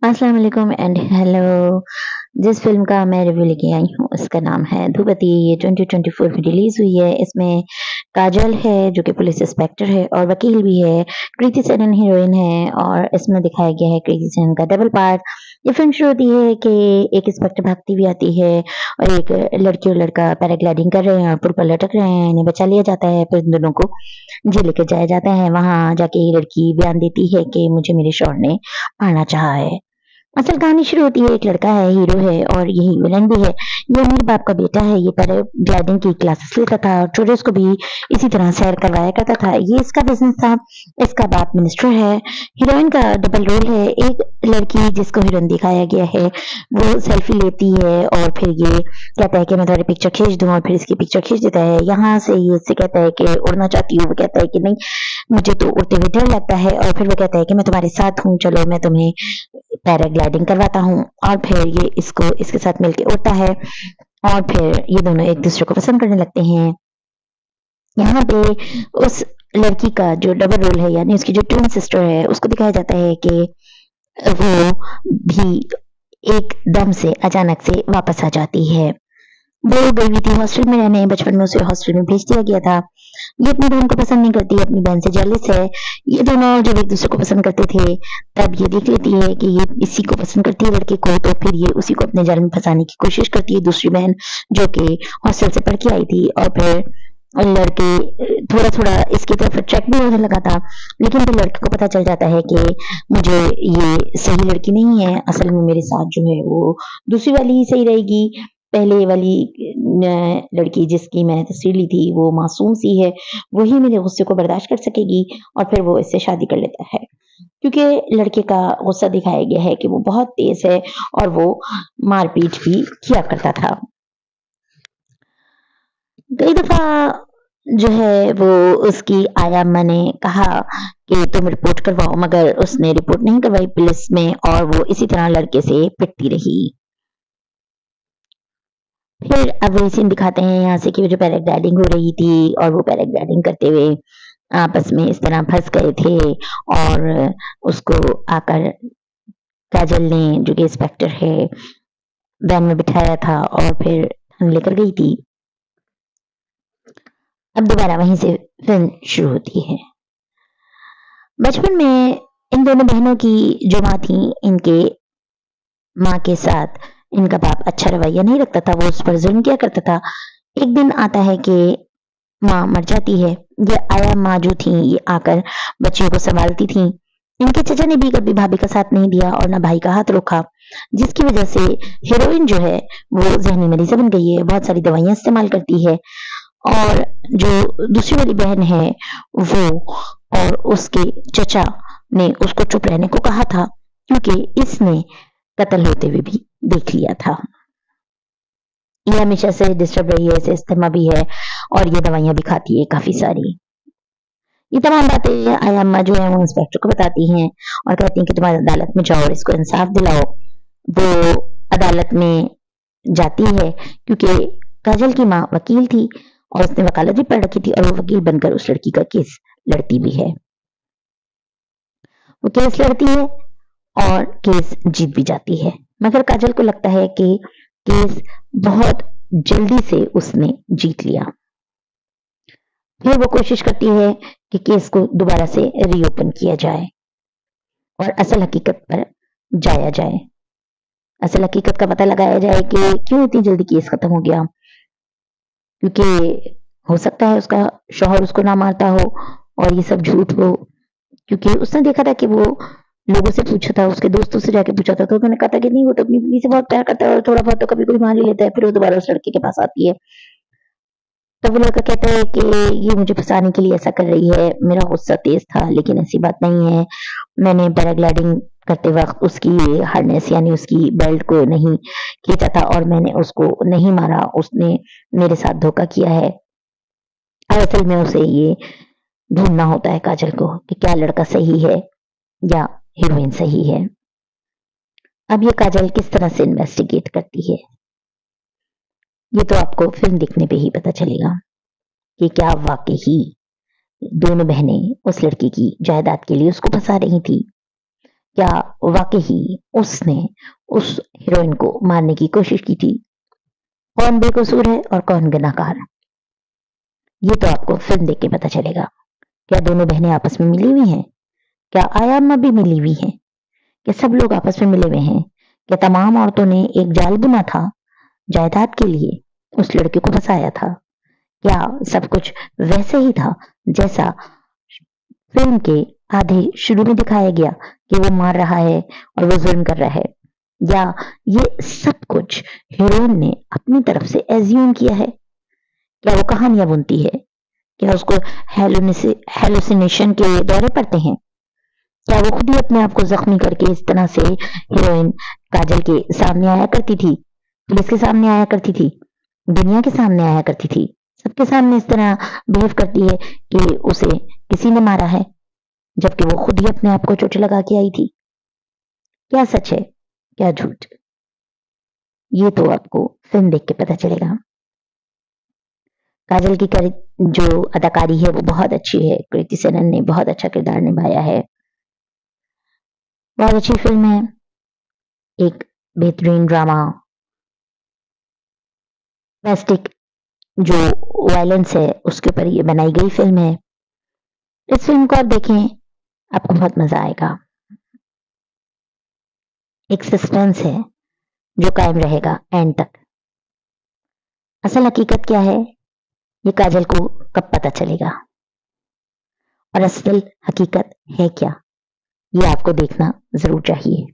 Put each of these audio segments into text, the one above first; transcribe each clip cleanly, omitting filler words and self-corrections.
अस्सलाम वालेकुम and hello. जिस फ़िल्म का मैं रिव्यू लेके आई हूँ उसका नाम है ध्रुपदी। ये 2024 में रिलीज़ हुई है। इसमें काजल है जो कि पुलिस इंस्पेक्टर है और वकील भी है। कृति सेनन हीरोइन है और इसमें दिखाया गया है कृति सेनन का डबल पार्ट। ये फ़िल्म शुरू होती है कि एक इंस्पेक्टर भागती हुई आती है और एक लड़की और लड़का पैराग्लाइडिंग कर रहे हैं और पुल पर लटक रहे हैं। इन्हें बचा लिया जाता है, फिर इन दोनों को जेल लेके जाया जाता है। वहाँ जाके ये लड़की बयान देती है कि मुझे मेरे शौहर ने मारना चाहा है। असल कहानी शुरू होती है, एक लड़का है, हीरो है और यही विलन भी है। ये अमीर बाप का बेटा है, ये पैराग्लाइडिंग की क्लासेस लेता था और टूरिस्ट को भी इसी तरह सैर करवाया करता था। ये इसका बिज़नेस था, इसका बाप मिनिस्टर है। हीरोइन का डबल रोल है, एक लड़की जिसको हीरोइन दिखाया गया है, वो सेल्फी लेती है और फिर ये कहता है कि मैं तुम्हारी पिक्चर खींच दूँ और फिर इसकी पिक्चर खींच देता है। यहाँ से ये इससे कहता है कि उड़ना चाहती हूँ, वो कहता है कि नहीं, मुझे तो उड़ते हुए डर लगता है और फिर वो कहता है कि मैं तुम्हारे साथ हूँ, चलो मैं तुम्हें पैराग्लाइडिंग करवाता हूँ और फिर ये इसको इसके साथ मिलके उड़ता है और फिर ये दोनों एक दूसरे को पसंद करने लगते हैं। यहाँ पे उस लड़की का जो डबल रोल है यानी उसकी जो ट्विन सिस्टर है उसको दिखाया जाता है कि वो भी एकदम से अचानक से वापस आ जाती है। वो गई हुई थी हॉस्टल में रहने, बचपन में उसे हॉस्टल में भेज दिया गया था। ये अपनी बहन को पसंद नहीं करती, अपनी बहन से जेलस है। ये दोनों जब एक दूसरे को पसंद करते थे तब ये देख लेती है कि ये इसी को पसंद करती है लड़के को, तो फिर ये उसी को अपने जाल में फंसाने की कोशिश करती है, दूसरी बहन जो कि हॉस्टल से पढ़ के आई थी। और फिर लड़के थोड़ा-थोड़ा इसकी तरफ अट्रैक्ट भी होने लगा था, लेकिन फिर लड़के को पता चल जाता है कि मुझे ये सही लड़की नहीं है, असल में मेरे साथ जो है वो दूसरी वाली ही सही रहेगी। पहले वाली लड़की जिसकी मैंने तस्वीर ली थी वो मासूम सी है, वही मेरे गुस्से को बर्दाश्त कर सकेगी और फिर वो इससे शादी कर लेता है। क्योंकि लड़के का गुस्सा दिखाया गया है कि वो बहुत तेज है और वो मारपीट भी किया करता था। कई दफा जो है वो उसकी आया मैंने कहा कि तुम रिपोर्ट करवाओ, मगर उसने रिपोर्ट नहीं करवाई पुलिस में और वो इसी तरह लड़के से पिटती रही। फिर अब वही सीन दिखाते हैं यहाँ से कि वो जो पैराग्लाइडिंग हो रही थी और वो पैराग्लाइडिंग करते हुए आपस में इस तरह फंस गए थे और उसको आकर काजल ने जो कि इंस्पेक्टर है वैन में बिठाया था और फिर लेकर गई थी। अब दोबारा वहीं से फिल्म शुरू होती है। बचपन में इन दोनों बहनों की जो माँ थी, इनके माँ के साथ इनका बाप अच्छा रवैया नहीं रखता था, वो उस पर जुल्म किया करता था। एक दिन आता है कि माँ मर जाती है। ये आया माँ जो थी ये आकर बच्चियों को संभालती थी। इनके चचा ने भी कभी भाभी का साथ नहीं दिया और ना भाई का हाथ रोका, जिसकी वजह से हीरोइन जो है वो जहनी मरीज़ बन गई है, बहुत सारी दवाइयाँ इस्तेमाल करती है। और जो दूसरी वाली बहन है वो और उसके चचा ने उसको चुप रहने को कहा था क्योंकि इसने कत्ल होते हुए भी देख लिया था। ये हमेशा से डिस्टर्ब रही है, इसे अस्थमा भी है और ये दवाइयाँ भी खाती है काफ़ी सारी। ये तमाम बातें आयम्मा जो है वो इंस्पेक्टर को बताती हैं और कहती हैं कि तुम अदालत में जाओ और इसको इंसाफ दिलाओ। वो अदालत में जाती है क्योंकि काजल की माँ वकील थी और उसने वकालत भी पढ़ रखी थी और वो वकील बनकर उस लड़की का केस लड़ती भी है। वो केस लड़ती है और केस जीत भी जाती है, मगर काजल को लगता है कि केस बहुत जल्दी से उसने जीत लिया। फिर वो कोशिश करती है कि केस को दोबारा से रीओपन किया जाए और असल हकीकत पर जाया जाए, असल हकीकत का पता लगाया जाए कि क्यों इतनी जल्दी केस खत्म हो गया। क्योंकि हो सकता है उसका शौहर उसको ना मारता हो और ये सब झूठ हो, क्योंकि उसने देखा था कि वो लोगों से पूछा था, उसके दोस्तों से जाके पूछा था, तो उन्होंने कहा था कि नहीं वो तो अपनी बीवी से बहुत प्यार करता है और थोड़ा बहुत तो कभी कोई मार ही लेता है। फिर वो दोबारा उस लड़के के पास आती है, तब वो लड़का कहता है कि ये मुझे फंसाने के लिए ऐसा कर रही है, मेरा गुस्सा तेज था लेकिन ऐसी बात नहीं है, मैंने पैराग्लाइडिंग करते वक्त उसकी हार्नेस यानी उसकी बेल्ट को नहीं खींचा था और मैंने उसको नहीं मारा, उसने मेरे साथ धोखा किया है। और असल में उसे ये ढूंढना होता है काजल को कि क्या लड़का सही है या हीरोइन सही है। अब ये काजल किस तरह से इन्वेस्टिगेट करती है ये तो आपको फिल्म देखने पे ही पता चलेगा कि क्या वाकई ही दोनों बहनें उस लड़की की जायदाद के लिए उसको फंसा रही थी क्या वाकई ही उसने उस हीरोइन को मारने की कोशिश की थी? कौन बेकसूर है और कौन गुनहगार? ये तो आपको फिल्म देख के पता चलेगा। क्या दोनों बहनें आपस में मिली हुई हैं? क्या आयाम्मा भी मिली हुई है? क्या सब लोग आपस में मिले हुए हैं? क्या तमाम औरतों ने एक जाल बुना था जायदाद के लिए, उस लड़के को फंसाया था? क्या सब कुछ वैसे ही था जैसा फिल्म के आधे शुरू में दिखाया गया कि वो मार रहा है और वो जुल्म कर रहा है? या ये सब कुछ हीरोइन ने अपनी तरफ से एज्यूम किया है? क्या वो कहानियां बुनती है? क्या उसको हेलुसिनेशन के दौरे पड़ते हैं? क्या वो खुद ही अपने आप को जख्मी करके इस तरह से हीरोइन काजल के सामने आया करती थी, पुलिस के सामने आया करती थी, दुनिया के सामने आया करती थी, सबके सामने इस तरह बिहेव करती है कि उसे किसी ने मारा है, जबकि वो खुद ही अपने आप को चोट लगा के आई थी? क्या सच है, क्या झूठ? ये तो आपको फिल्म देख के पता चलेगा। काजल की जो अदाकारी है वो बहुत अच्छी है। कृति सेनन ने बहुत अच्छा किरदार निभाया है। बहुत अच्छी फिल्म है। एक बेहतरीन ड्रामा, डोमेस्टिक जो वायलेंस है उसके ऊपर ये बनाई गई फिल्म है। इस फिल्म को आप देखें, आपको बहुत मजा आएगा। एक सस्पेंस है जो कायम रहेगा एंड तक। असल हकीकत क्या है, ये काजल को कब पता चलेगा और असल हकीकत है क्या, ये आपको देखना जरूर चाहिए।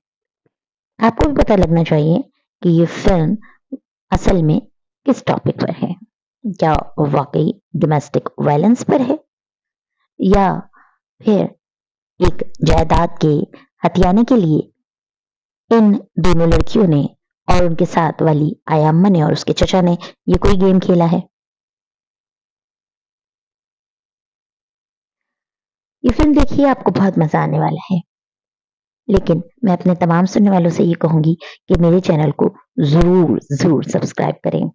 आपको भी पता लगना चाहिए कि ये फिल्म असल में किस टॉपिक पर है। क्या वाकई डोमेस्टिक वायलेंस पर है, या फिर एक जायदाद के हथियाने के लिए इन दोनों लड़कियों ने और उनके साथ वाली आयाम्मा ने और उसके चचा ने ये कोई गेम खेला है? ये फिल्म देखिए, आपको बहुत मजा आने वाला है। लेकिन मैं अपने तमाम सुनने वालों से ये कहूंगी कि मेरे चैनल को जरूर जरूर सब्सक्राइब करें,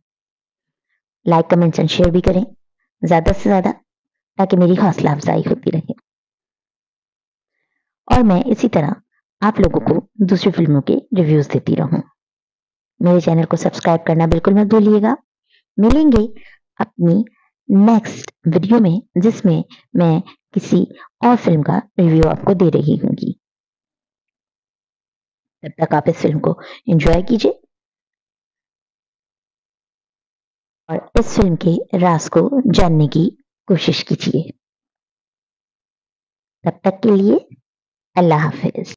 लाइक कमेंट्स एंड शेयर भी करें ज्यादा से ज्यादा, ताकि मेरी हौसला अफजाई होती रहे और मैं इसी तरह आप लोगों को दूसरी फिल्मों के रिव्यूज देती रहूं। मेरे चैनल को सब्सक्राइब करना बिल्कुल मत भूलिएगा। मिलेंगे अपनी नेक्स्ट वीडियो में, जिसमें मैं किसी और फिल्म का रिव्यू आपको दे रही हूंगी। तब तक आप इस फिल्म को एंजॉय कीजिए और इस फिल्म के राज को जानने की कोशिश कीजिए। तब तक के लिए अल्लाह हाफिज।